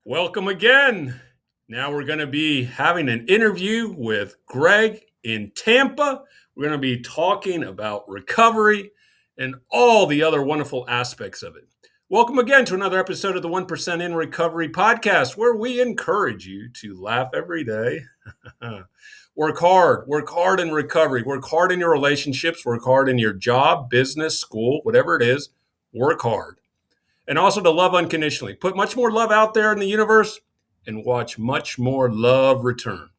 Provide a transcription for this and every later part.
Welcome again. Now we're going to be having an interview with Greg in Tampa. We're going to be talking about recovery and all the other wonderful aspects of it. Welcome again to another episode of the 1% in Recovery podcast, where we encourage you to laugh every day. Work hard in recovery, work hard in your relationships, work hard in your job, business, school, whatever it is, work hard. And also to love unconditionally. Put much more love out there in the universe and watch much more love return.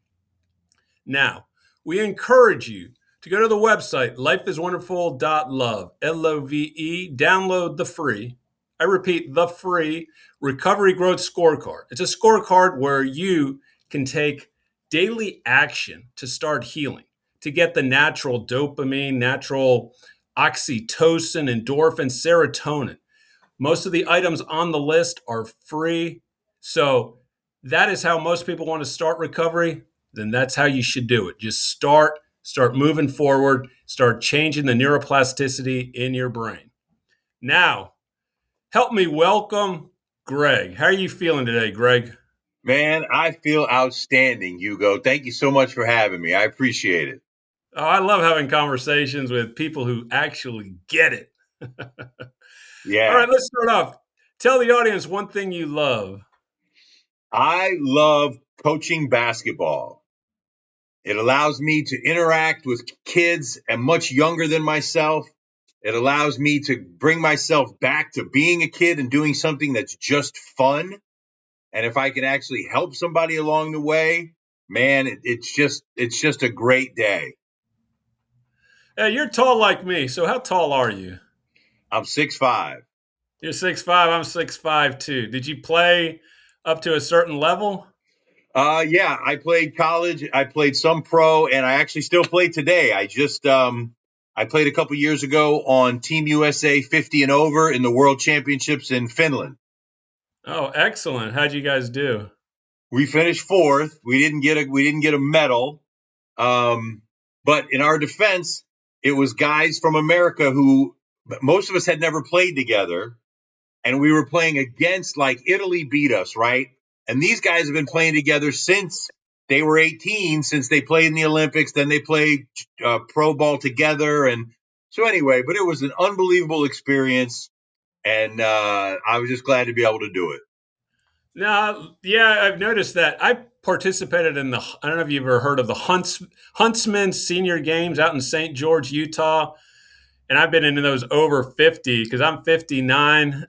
Now, we encourage you to go to the website, lifeiswonderful.love, Love. Download the free, I repeat, the free Recovery Growth Scorecard. It's a scorecard where you can take daily action to start healing, to get the natural dopamine, natural oxytocin, endorphin, serotonin. Most of the items on the list are free. So that is how most people want to start recovery. Then that's how you should do it. Just start moving forward, start changing the neuroplasticity in your brain. Now, help me welcome Greg. How are you feeling today, Greg? Man, I feel outstanding, Hugo. Thank you so much for having me. I appreciate it. Oh, I love having conversations with people who actually get it. All Yeah, right, let's start off. Tell the audience one thing you love. I love coaching basketball. It allows me to interact with kids and much younger than myself. It allows me to bring myself back to being a kid and doing something that's just fun. And if I can actually help somebody along the way, man, it's just a great day. Hey, you're tall like me. So how tall are you? I'm 6'5". You're 6'5". I'm 6'5" too. Did you play up to a certain level? Yeah, I played college. I played some pro, and I actually still play today. I played a couple years ago on Team USA 50 and over in the World Championships in Finland. Oh, excellent. How'd you guys do? We finished fourth. We didn't get a medal. Um, but in our defense, it was guys from America who most of us had never played together, and we were playing against, like, Italy beat us, right? And these guys have been playing together since they were 18, since they played in the Olympics. Then they played pro ball together. And so anyway, but it was an unbelievable experience. And I was just glad to be able to do it. No, yeah, I've noticed that. I participated in I don't know if you've ever heard of the Huntsman Senior Games out in St. George, Utah. And I've been into those over 50 because I'm 59.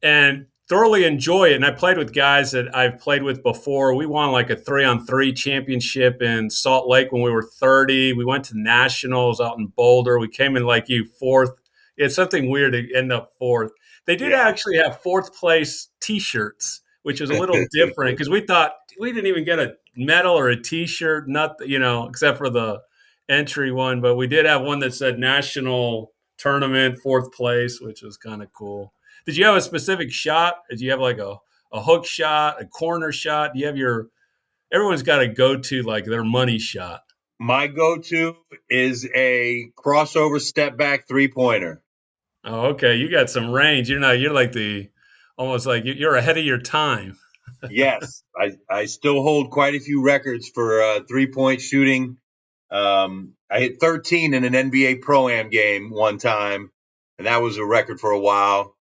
And thoroughly enjoy it. And I played with guys that I've played with before. We won like a 3-on-3 championship in Salt Lake when we were 30. We went to nationals out in Boulder. We came in like you fourth. It's something weird to end up fourth. They did actually have fourth place T-shirts, which was a little different because we thought we didn't even get a medal or a T-shirt, not except for the entry one. But we did have one that said national tournament fourth place, which was kind of cool. Did you have a specific shot? Did you have like a hook shot, a corner shot? Do you have everyone's got to go to like their money shot? My go-to is a crossover step back 3-pointer. Oh, okay. You got some range. You're like almost like you're ahead of your time. Yes, I still hold quite a few records for 3-point shooting. I hit 13 in an NBA Pro-Am game one time, and that was a record for a while.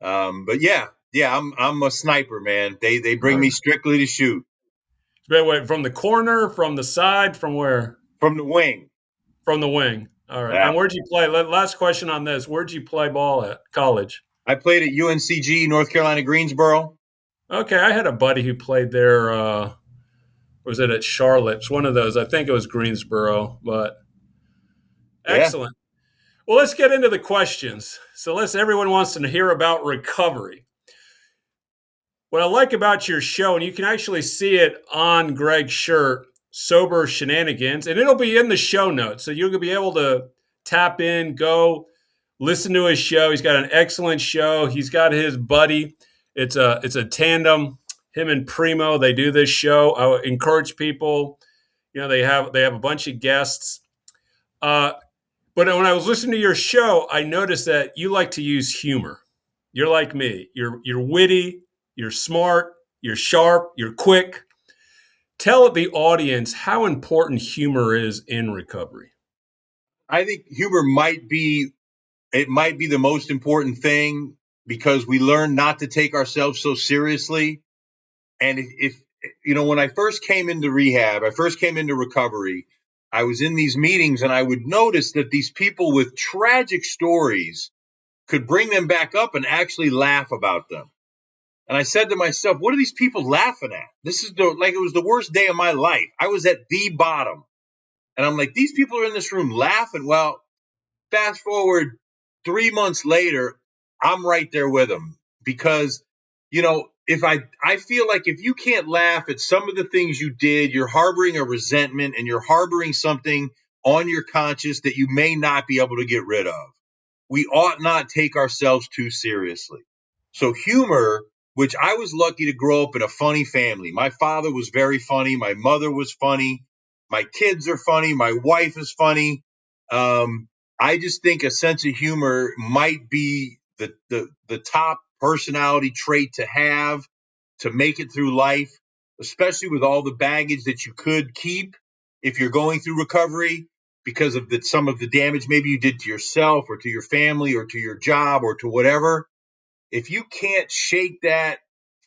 But yeah, I'm a sniper, man. They bring me strictly to shoot Wait, from the corner, from the side, from where? from the wing. From the wing. All right. Yeah. And where'd you play? Last question on this. Where'd you play ball at college? I played at UNCG, North Carolina, Greensboro. Okay, I had a buddy who played there. Was it at Charlotte? It's one of those. I think it was Greensboro, but Yeah. excellent. Well, let's get into the questions. So everyone wants to hear about recovery. What I like about your show, and you can actually see it on Greg's shirt, Sober Shenanigans, and it'll be in the show notes. So you'll be able to tap in, go listen to his show. He's got an excellent show. He's got his buddy. It's a tandem. Him and Primo, they do this show. I would encourage people. They have a bunch of guests. But when I was listening to your show, I noticed that you like to use humor. You're like me. You're witty. you're smart, you're sharp, you're quick. Tell the audience how important humor is in recovery. I think humor might be the most important thing because we learn not to take ourselves so seriously. And if when I first came into rehab, I first came into recovery, I was in these meetings and I would notice that these people with tragic stories could bring them back up and actually laugh about them. And I said to myself, what are these people laughing at? This is like it was the worst day of my life. I was at the bottom. And I'm like, these people are in this room laughing. Well, fast forward 3 months later, I'm right there with them because, if I feel like if you can't laugh at some of the things you did, you're harboring a resentment and you're harboring something on your conscience that you may not be able to get rid of. We ought not take ourselves too seriously. So humor, which I was lucky to grow up in a funny family. My father was very funny. My mother was funny. My kids are funny. My wife is funny. I just think a sense of humor might be the top personality trait to have to make it through life, especially with all the baggage that you could keep if you're going through recovery because of some of the damage maybe you did to yourself or to your family or to your job or to whatever. If you can't shake that,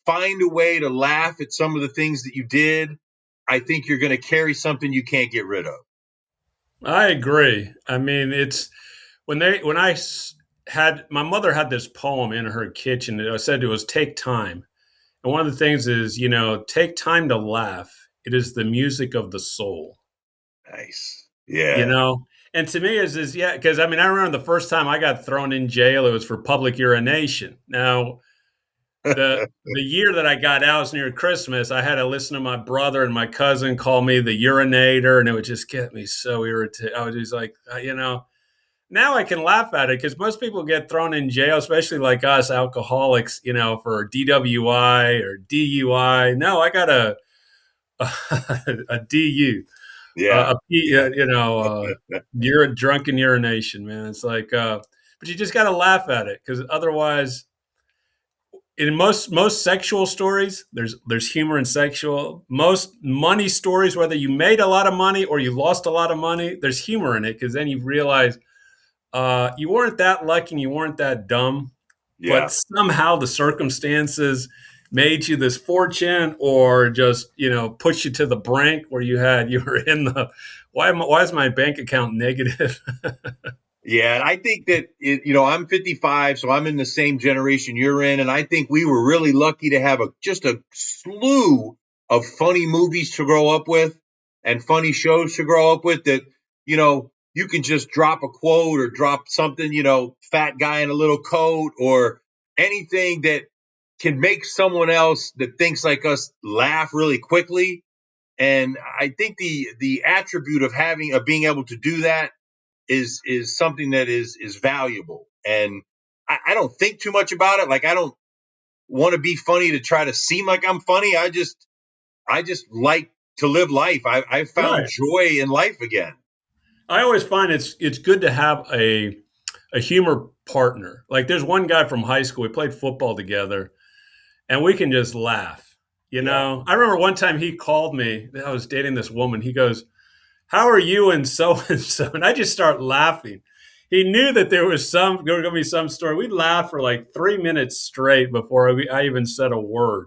find a way to laugh at some of the things that you did, I think you're going to carry something you can't get rid of. I agree. I mean, it's when I had my mother had this poem in her kitchen. I said it was take time, and one of the things is take time to laugh. It is the music of the soul. Nice. You Yeah. know, and to me is yeah, because I mean I remember the first time I got thrown in jail. It was for public urination. Now the year that I got out was near Christmas. I had to listen to my brother and my cousin call me the urinator, and it would just get me so irritated. I was just like, now I can laugh at it because most people get thrown in jail, especially like us alcoholics, for DWI or DUI. No, I got a DU, Yeah. you're a drunken urination, man. It's like, but you just got to laugh at it because otherwise, in most sexual stories, there's humor in sexual. Most money stories, whether you made a lot of money or you lost a lot of money, there's humor in it because then you realize you weren't that lucky and you weren't that dumb, Yeah. but somehow the circumstances made you this fortune or just push you to the brink where you were in the why is my bank account negative? Yeah, and I think that I'm 55, so I'm in the same generation you're in, and I think we were really lucky to have just a slew of funny movies to grow up with and funny shows to grow up with that you can just drop a quote or drop something, fat guy in a little coat or anything that can make someone else that thinks like us laugh really quickly. And I think the attribute of being able to do that is something that is valuable. And I don't think too much about it. Like I don't want to be funny to try to seem like I'm funny. I just like to live life. I found Right. joy in life again. I always find it's good to have a humor partner. Like there's one guy from high school, we played football together, and we can just laugh. Yeah. I remember one time he called me. I was dating this woman. He goes, "How are you?" And so and so, and I just start laughing. He knew that there was going to be some story. We laughed for like 3 minutes straight before I even said a word.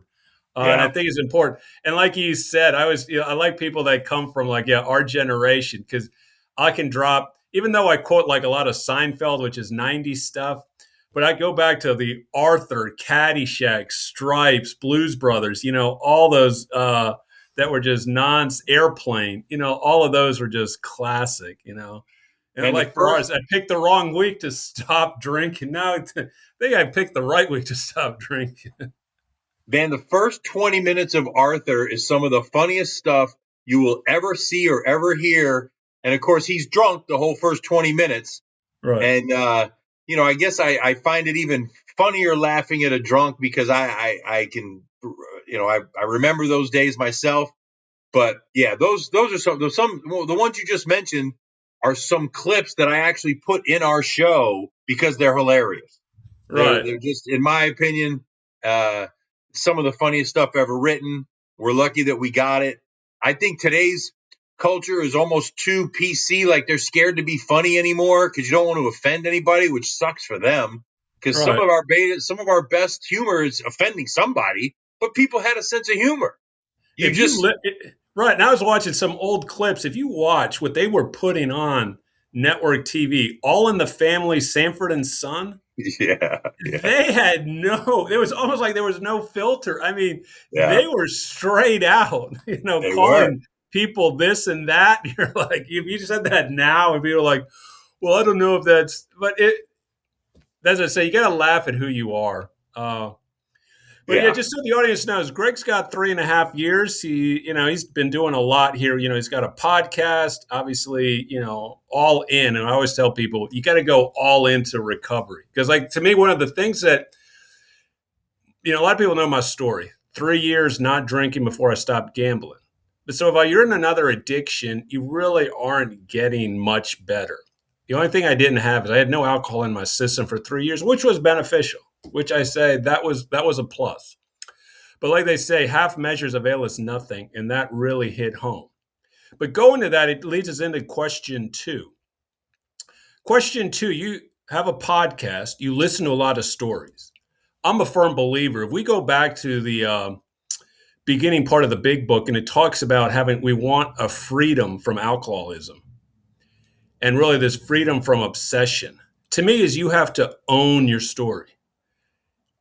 And I Yeah. think it's important. And like you said, I like people that come from like our generation because I can drop, even though I quote like a lot of Seinfeld, which is '90s stuff. But I go back to the Arthur, Caddyshack, Stripes, Blues Brothers, all those that were just airplane, all of those were just classic, And And the like for first ours, I picked the wrong week to stop drinking. Now I think I picked the right week to stop drinking. Man, the first 20 minutes of Arthur is some of the funniest stuff you will ever see or ever hear. And of course, he's drunk the whole first 20 minutes. Right. And I guess I find it even funnier laughing at a drunk because I can I remember those days myself. But yeah, those are the ones you just mentioned are some clips that I actually put in our show because they're hilarious. They're Right. they're just in my opinion. some of the funniest stuff ever written. We're lucky that we got it. I think today's culture is almost too PC, like they're scared to be funny anymore because you don't want to offend anybody, which sucks for them. Because Right. some of our best humor is offending somebody, but people had a sense of humor. You If you just right, and I was watching some old clips. If you watch what they were putting on network TV, All in the Family, Sanford and Son, yeah, yeah, they had no. It was almost like there was no filter. I mean, yeah, they were straight out, they were. calling people this and that. You're like, if you said that now, and people are like, well, I don't know if that's, but it. As I say, you got to laugh at who you are. But yeah, Yeah. just so the audience knows, Greg's got 3.5 years. He's been doing a lot here. He's got a podcast, obviously, all in. And I always tell people, you got to go all into recovery. Because, like, to me, one of the things that, a lot of people know my story 3 years not drinking before I stopped gambling. But so if you're in another addiction, you really aren't getting much better. The only thing I didn't have is I had no alcohol in my system for 3 years, which was beneficial, which I say that was a plus. But like they say, half measures avail us nothing, and that really hit home. But going to that, it leads us into question two. Question two, you have a podcast, you listen to a lot of stories. I'm a firm believer. If we go back to the beginning part of the big book, and it talks about we want a freedom from alcoholism and really this freedom from obsession. To me, is you have to own your story.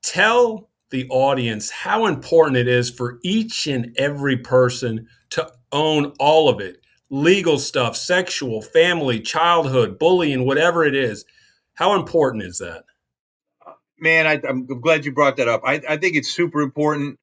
Tell the audience how important it is for each and every person to own all of it, legal stuff, sexual, family, childhood, bullying, whatever it is. How important is that? Man, I'm glad you brought that up. I think it's super important.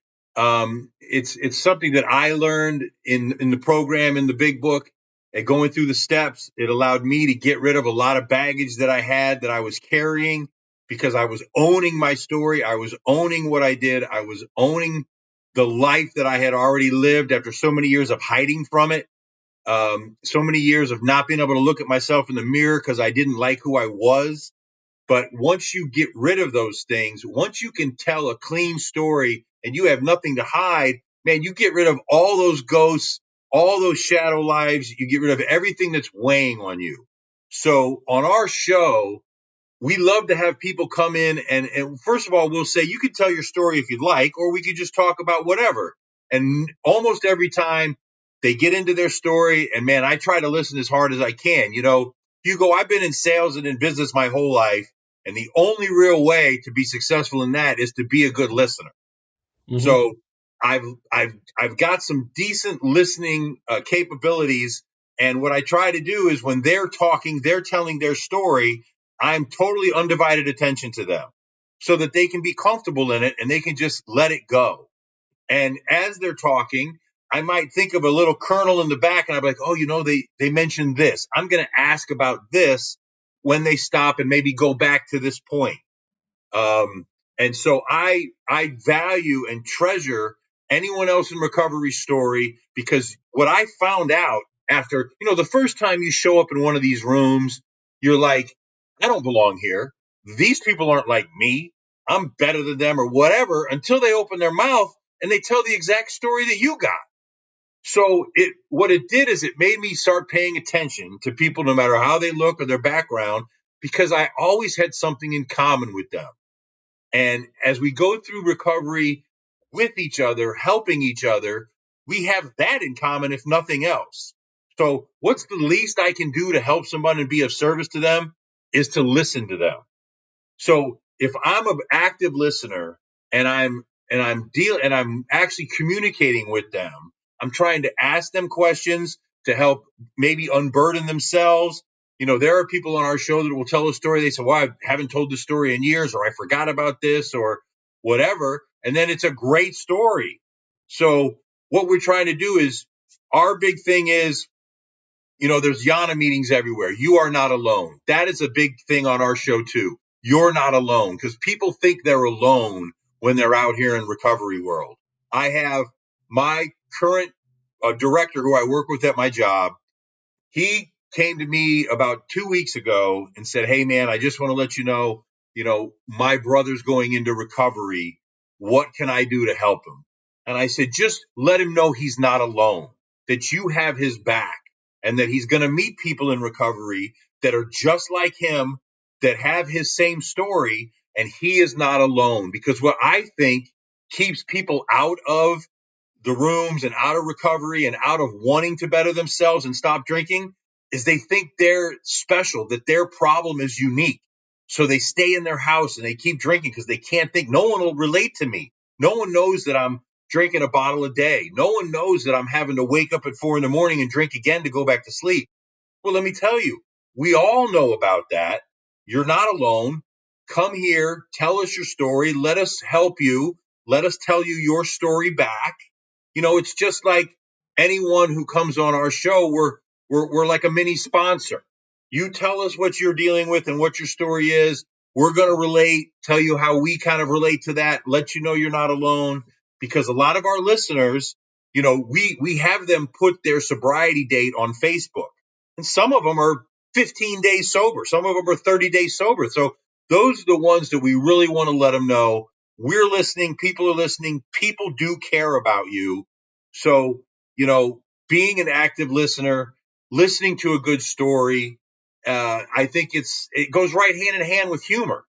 It's something that I learned in the program in the big book and going through the steps. It allowed me to get rid of a lot of baggage that I had that I was carrying because I was owning my story. I was owning what I did. I was owning the life that I had already lived after so many years of hiding from it. So many years of not being able to look at myself in the mirror because I didn't like who I was. But once you get rid of those things, once you can tell a clean story and you have nothing to hide, man, you get rid of all those ghosts, all those shadow lives. You get rid of everything that's weighing on you. So on our show, we love to have people come in and first of all, we'll say you can tell your story if you'd like, or we could just talk about whatever. And almost every time they get into their story, and man, I try to listen as hard as I can. Hugo, I've been in sales and in business my whole life. And the only real way to be successful in that is to be a good listener. Mm-hmm. So I've got some decent listening capabilities, and what I try to do is when they're talking, they're telling their story, I'm totally undivided attention to them, so that they can be comfortable in it and they can just let it go. And as they're talking, I might think of a little kernel in the back, and I'm like, oh, they mentioned this. I'm going to ask about this when they stop and maybe go back to this point. And so I value and treasure anyone else in recovery story, because what I found out after, the first time you show up in one of these rooms, you're like, I don't belong here. These people aren't like me. I'm better than them or whatever, until they open their mouth and they tell the exact story that you got. So what it did is it made me start paying attention to people, no matter how they look or their background, because I always had something in common with them. And as we go through recovery with each other, helping each other, we have that in common, if nothing else. So what's the least I can do to help someone and be of service to them is to listen to them. So if I'm an active listener and I'm actually communicating with them, I'm trying to ask them questions to help maybe unburden themselves. There are people on our show that will tell a story. They say, well, I haven't told this story in years, or I forgot about this, or whatever. And then it's a great story. So what we're trying to do is, our big thing is, there's Yana meetings everywhere. You are not alone. That is a big thing on our show too. You're not alone, because people think they're alone when they're out here in recovery world. I have my current director who I work with at my job. He came to me about 2 weeks ago and said, hey man, I just want to let you know, my brother's going into recovery. What can I do to help him? And I said, just let him know he's not alone, that you have his back, and that he's going to meet people in recovery that are just like him, that have his same story, and he is not alone. Because what I think keeps people out of the rooms and out of recovery and out of wanting to better themselves and stop drinking is they think they're special, that their problem is unique. So they stay in their house and they keep drinking because they can't think no one will relate to me. No one knows that I'm drinking a bottle a day. No one knows that I'm having to wake up at 4 a.m. and drink again to go back to sleep. Well, let me tell you, we all know about that. You're not alone. Come here, tell us your story. Let us help you. Let us tell you your story back. It's just like anyone who comes on our show, we're like a mini sponsor. You tell us what you're dealing with and what your story is. We're going to relate, tell you how we kind of relate to that, let you know you're not alone. Because a lot of our listeners, we have them put their sobriety date on Facebook. And some of them are 15 days sober. Some of them are 30 days sober. So those are the ones that we really want to let them know. We're listening. People are listening. People do care about you. So, being an active listener, listening to a good story, I think it goes right hand in hand with humor,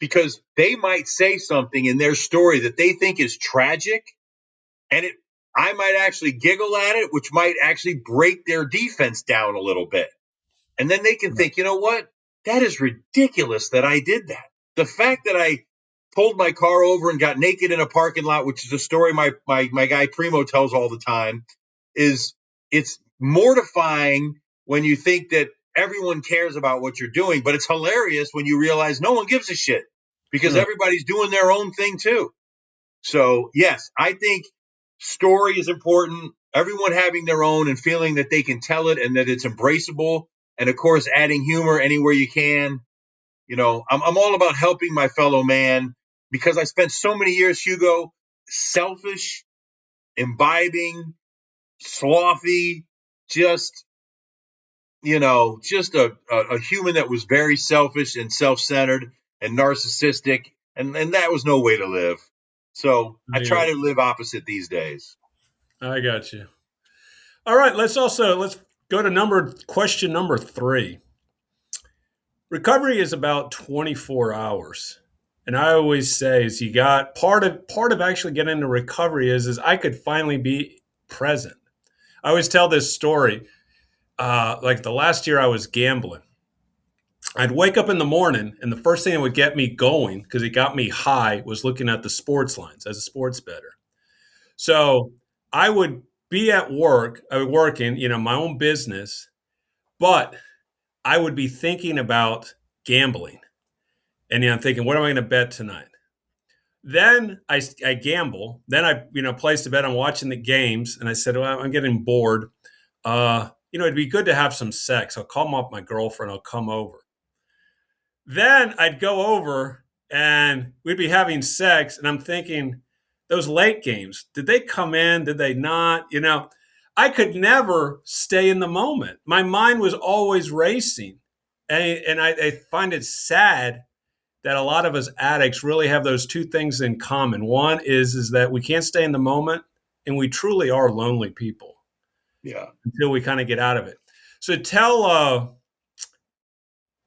because they might say something in their story that they think is tragic, and I might actually giggle at it, which might actually break their defense down a little bit. And then they can think, you know what? That is ridiculous that I did that. The fact that I pulled my car over and got naked in a parking lot, which is a story my guy Primo tells all the time, it's mortifying when you think that everyone cares about what you're doing, but it's hilarious when you realize no one gives a shit because everybody's doing their own thing too. So yes, I think story is important. Everyone having their own and feeling that they can tell it and that it's embraceable. And of course, adding humor anywhere you can. I'm all about helping my fellow man because I spent so many years, Hugo, selfish, imbibing, slothy, just a human that was very selfish and self-centered and narcissistic. And that was no way to live. So I try to live opposite these days. I got you. All right. Let's go to question number 3. Recovery is about 24 hours. And I always say is you got part of actually getting into recovery is I could finally be present. I always tell this story. Like the last year I was gambling. I'd wake up in the morning and the first thing that would get me going, because it got me high, was looking at the sports lines as a sports bettor. So I would be at work, I would work in, my own business, but I would be thinking about gambling. And I'm thinking, what am I going to bet tonight? Then I gamble. Then I place the bet. I'm watching the games, and I said, well, I'm getting bored. It'd be good to have some sex. I'll call up my girlfriend. I'll come over. Then I'd go over, and we'd be having sex, and I'm thinking, those late games, did they come in? Did they not? I could never stay in the moment. My mind was always racing. And I find it sad that a lot of us addicts really have those two things in common. One is that we can't stay in the moment, and we truly are lonely people. Yeah. Until we kind of get out of it. So tell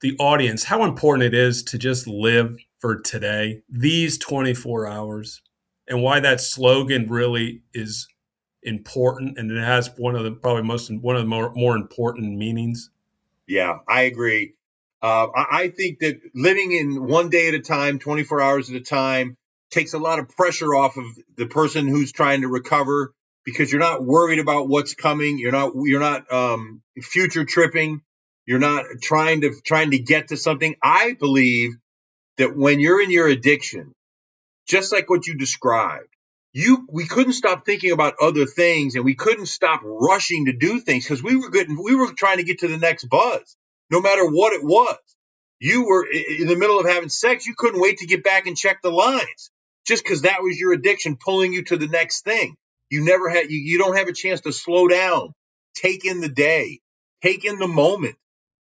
the audience how important it is to just live for today, these 24 hours, and why that slogan really is important, and it has one of the more important meanings. Yeah, I agree. I think that living in one day at a time, 24 hours at a time, takes a lot of pressure off of the person who's trying to recover, because you're not worried about what's coming. You're not future tripping. You're not trying to get to something. I believe that when you're in your addiction, just like what you described, we couldn't stop thinking about other things, and we couldn't stop rushing to do things because we were trying to get to the next buzz, no matter what it was. You were in the middle of having sex. You couldn't wait to get back and check the lines just because that was your addiction pulling you to the next thing. You never had, you don't have a chance to slow down, take in the day, take in the moment,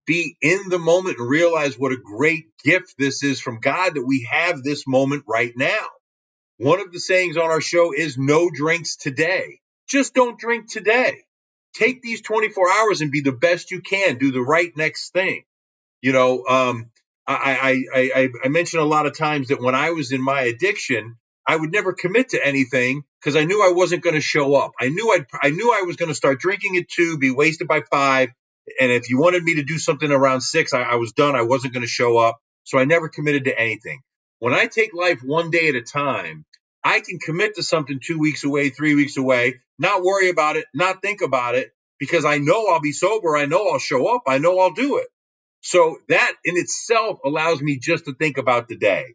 be in the moment and realize what a great gift this is from God that we have this moment right now. One of the sayings on our show is no drinks today. Just don't drink today. Take these 24 hours and be the best you can. Do the right next thing. You know, I mentioned a lot of times that when I was in my addiction, I would never commit to anything because I knew I wasn't going to show up. I knew I was going to start drinking at 2, be wasted by 5, and if you wanted me to do something around 6, I was done. I wasn't going to show up, so I never committed to anything. When I take life one day at a time, I can commit to something 2 weeks away, 3 weeks away, not worry about it, not think about it, because I know I'll be sober. I know I'll show up. I know I'll do it. So that in itself allows me just to think about the day.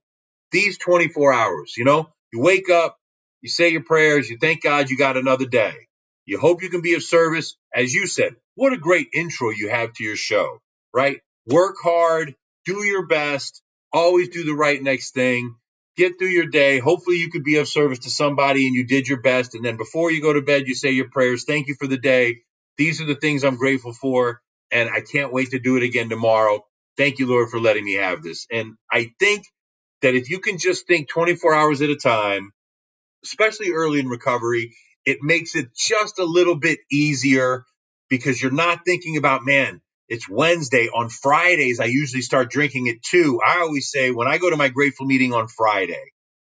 These 24 hours, you wake up, you say your prayers, you thank God you got another day. You hope you can be of service. As you said, what a great intro you have to your show, right? Work hard, do your best, always do the right next thing, get through your day. Hopefully you could be of service to somebody and you did your best. And then before you go to bed, you say your prayers. Thank you for the day. These are the things I'm grateful for. And I can't wait to do it again tomorrow. Thank you, Lord, for letting me have this. And I think that if you can just think 24 hours at a time, especially early in recovery, it makes it just a little bit easier because you're not thinking about, man, it's Wednesday. On Fridays, I usually start drinking at 2. I always say when I go to my grateful meeting on Friday,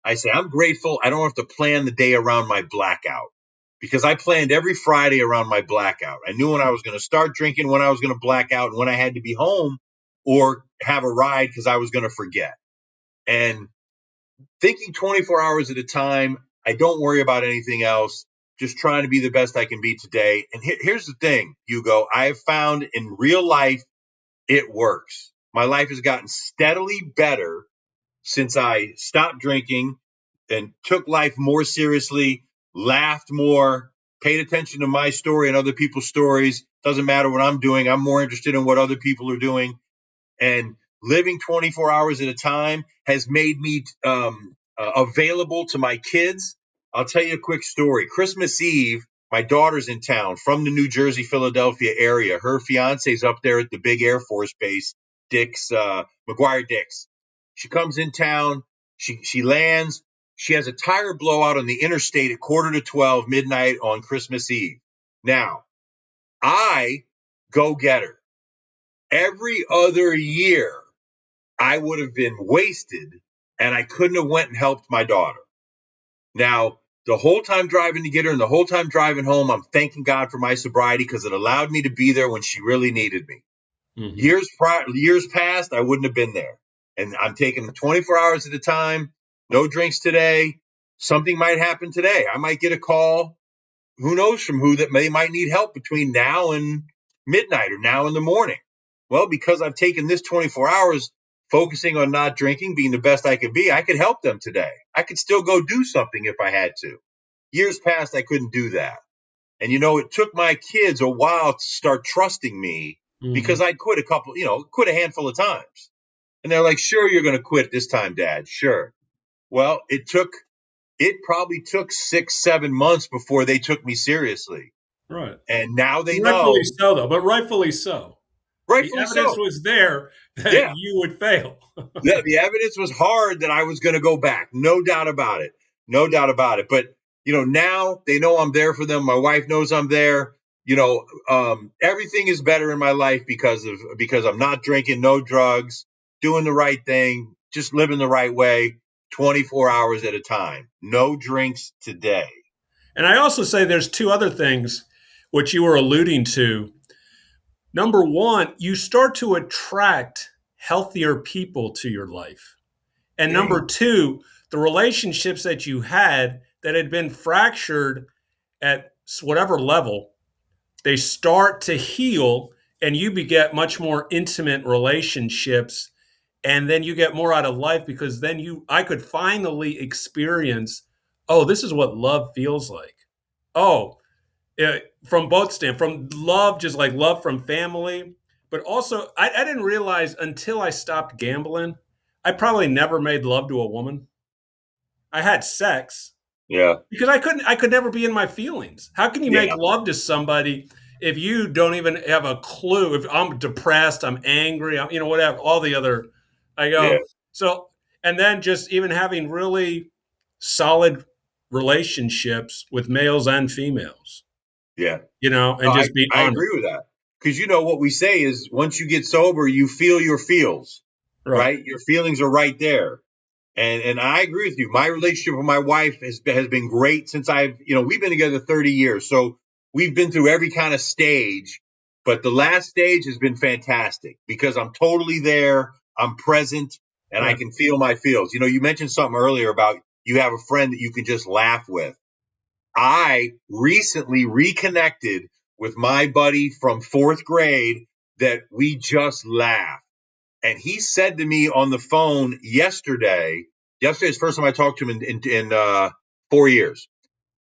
I say, I'm grateful. I don't have to plan the day around my blackout because I planned every Friday around my blackout. I knew when I was going to start drinking, when I was going to black out, and when I had to be home or have a ride because I was going to forget. And thinking 24 hours at a time, I don't worry about anything else. Just trying to be the best I can be today. And here's the thing, Hugo, I have found in real life, it works. My life has gotten steadily better since I stopped drinking and took life more seriously, laughed more, paid attention to my story and other people's stories. Doesn't matter what I'm doing. I'm more interested in what other people are doing. And living 24 hours at a time has made me available to my kids. I'll tell you a quick story. Christmas Eve, my daughter's in town from the New Jersey, Philadelphia area. Her fiance's up there at the big Air Force base, McGuire Dix. She comes in town. She lands. She has a tire blowout on the interstate at 11:45 midnight on Christmas Eve. Now, I go get her. Every other year, I would have been wasted and I couldn't have went and helped my daughter. Now, the whole time driving to get her and the whole time driving home, I'm thanking God for my sobriety because it allowed me to be there when she really needed me. Mm-hmm. Years past, I wouldn't have been there. And I'm taking 24 hours at a time, no drinks today. Something might happen today. I might get a call. Who knows from who that might need help between now and midnight or now in the morning. Well, because I've taken this 24 hours focusing on not drinking, being the best I could be, I could help them today. I could still go do something if I had to. Years past, I couldn't do that. And, it took my kids a while to start trusting me because I'd quit a handful of times. And they're like, sure, you're going to quit this time, Dad. Sure. Well, it probably took 6-7 months before they took me seriously. Right. And now they rightfully know. So, though, but rightfully so. Rightfully the evidence so. was there that you would fail. The evidence was hard that I was going to go back. No doubt about it. No doubt about it. But, now they know I'm there for them. My wife knows I'm there. Everything is better in my life because I'm not drinking, no drugs, doing the right thing, just living the right way, 24 hours at a time. No drinks today. And I also say there's two other things which you were alluding to. Number one, you start to attract healthier people to your life. And number two, the relationships that you had that had been fractured at whatever level, they start to heal and you beget much more intimate relationships. And then you get more out of life because then I could finally experience, oh, this is what love feels like. Oh, from both from love, just like love from family. But also, I didn't realize until I stopped gambling, I probably never made love to a woman. I had sex. Yeah. Because I could never be in my feelings. How can you make love to somebody if you don't even have a clue? If I'm depressed, I'm angry, whatever, all the other, I go, so, and then just even having really solid relationships with males and females, Yeah. and No, just be I honest. agree with that. Because what we say is once you get sober, you feel your feels, Right. right? Your feelings are right there. And I agree with you. My relationship with my wife has been great since we've been together 30 years. So we've been through every kind of stage, but the last stage has been fantastic because I'm totally there. I'm present and I Right. can feel my feels. You mentioned something earlier about you have a friend that you can just laugh with. I recently reconnected with my buddy from fourth grade that we just laughed. And he said to me on the phone yesterday's the first time I talked to him in 4 years.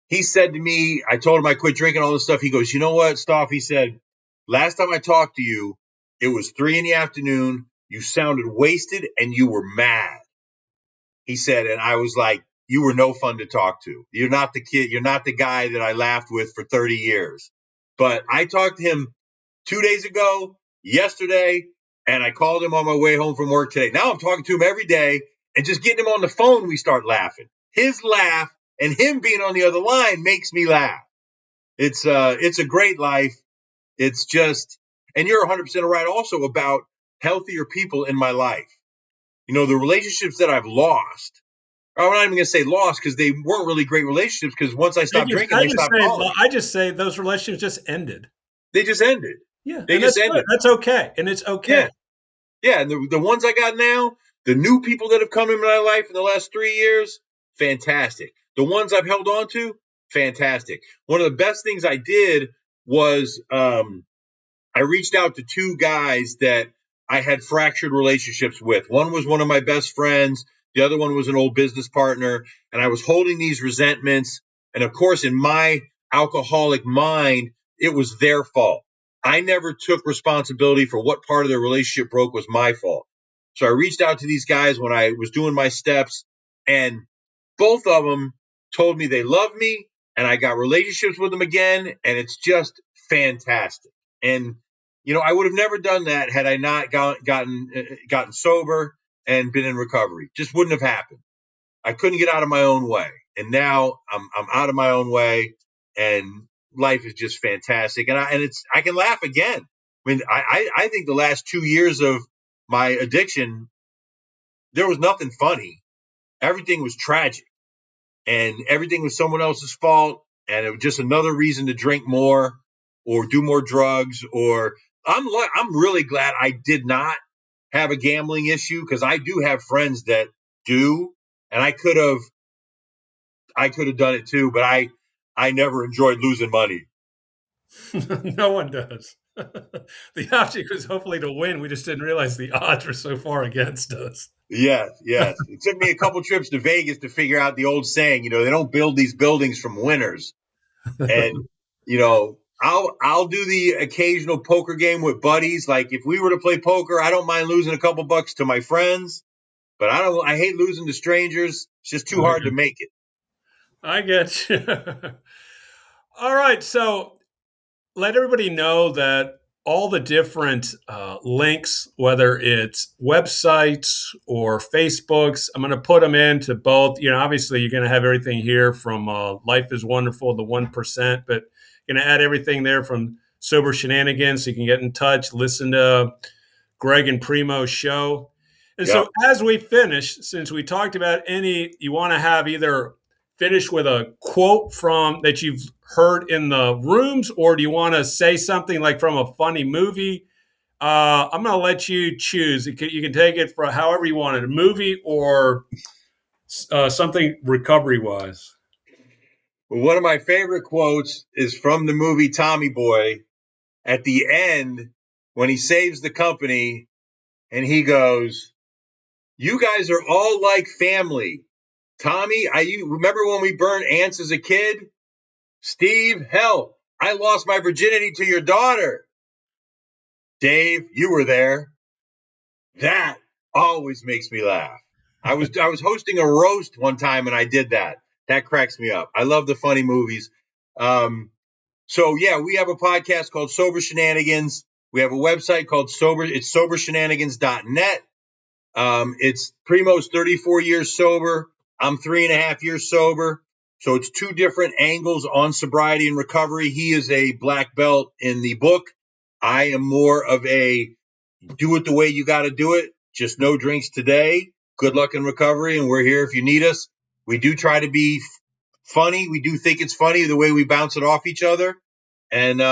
He said to me, I told him I quit drinking all this stuff. He goes, you know what, Stoff? He said, last time I talked to you, it was 3 PM. You sounded wasted and you were mad. He said, and I was like, you were no fun to talk to. You're not the kid. You're not the guy that I laughed with for 30 years. But I talked to him 2 days ago, yesterday, and I called him on my way home from work today. Now I'm talking to him every day and just getting him on the phone. We start laughing. His laugh and him being on the other line makes me laugh. It's a great life. It's just, and you're 100% right also about healthier people in my life. The relationships that I've lost, I'm not even going to say lost because they weren't really great relationships because once I stopped drinking, they stopped calling me. I just say those relationships just ended. They just ended. Yeah, They and just that's good. ended. That's okay, and it's Yeah. okay. Yeah. And the ones I got now, the new people that have come in my life in the last 3 years, fantastic. The ones I've held on to, fantastic. One of the best things I did was I reached out to two guys that I had fractured relationships with. One was one of my best friends. The other one was an old business partner. And I was holding these resentments. And of course, in my alcoholic mind, it was their fault. I never took responsibility for what part of their relationship broke was my fault. So I reached out to these guys when I was doing my steps, and both of them told me they love me, and I got relationships with them again, and it's just fantastic. And I would have never done that had I not gotten sober and been in recovery. Just wouldn't have happened. I couldn't get out of my own way, and now I'm out of my own way, and life is just fantastic. And I can laugh again. I mean, I think the last 2 years of my addiction, there was nothing funny. Everything was tragic, and everything was someone else's fault, and it was just another reason to drink more or do more drugs. Or I'm really glad I did not have a gambling issue because I do have friends that do, and I could have done it too, but I never enjoyed losing money. No one does. The object was hopefully to win. We just didn't realize the odds were so far against us. Yes, yes. It took me a couple trips to Vegas to figure out the old saying, they don't build these buildings from winners. And I'll do the occasional poker game with buddies. Like if we were to play poker, I don't mind losing a couple bucks to my friends, but I hate losing to strangers. It's just too hard to make it. I get you. All right, so let everybody know that all the different links, whether it's websites or Facebooks, I'm going to put them into both. Obviously, you're going to have everything here from Life is Wonderful, the 1%, but you're going to add everything there from Sober Shenanigans so you can get in touch, listen to Greg and Primo's show. And Yep. so as we finish, since we talked about you want to have either finish with a quote from that you've heard in the rooms, or do you want to say something like from a funny movie? I'm going to let you choose. You can take it for however you want it, a movie or something recovery wise. One of my favorite quotes is from the movie Tommy Boy. At the end, when he saves the company, and he goes, "You guys are all like family. Tommy, you remember when we burned ants as a kid? Steve, hell, I lost my virginity to your daughter. Dave, you were there." That always makes me laugh. I was hosting a roast one time and I did that. That cracks me up. I love the funny movies. So yeah, we have a podcast called Sober Shenanigans. We have a website called sobershenanigans.net. It's Primo's 34 years sober. I'm 3.5 years sober. So it's two different angles on sobriety and recovery. He is a black belt in the book. I am more of a do it the way you got to do it. Just no drinks today. Good luck in recovery. And we're here if you need us. We do try to be funny. We do think it's funny the way we bounce it off each other. And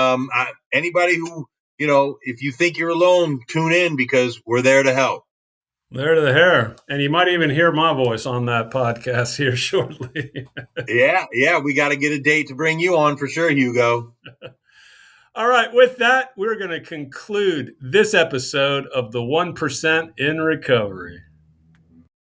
anybody who, if you think you're alone, tune in because we're there to help. There to the hair. And you might even hear my voice on that podcast here shortly. Yeah. We got to get a date to bring you on for sure, Hugo. All right. With that, we're going to conclude this episode of the 1% in Recovery.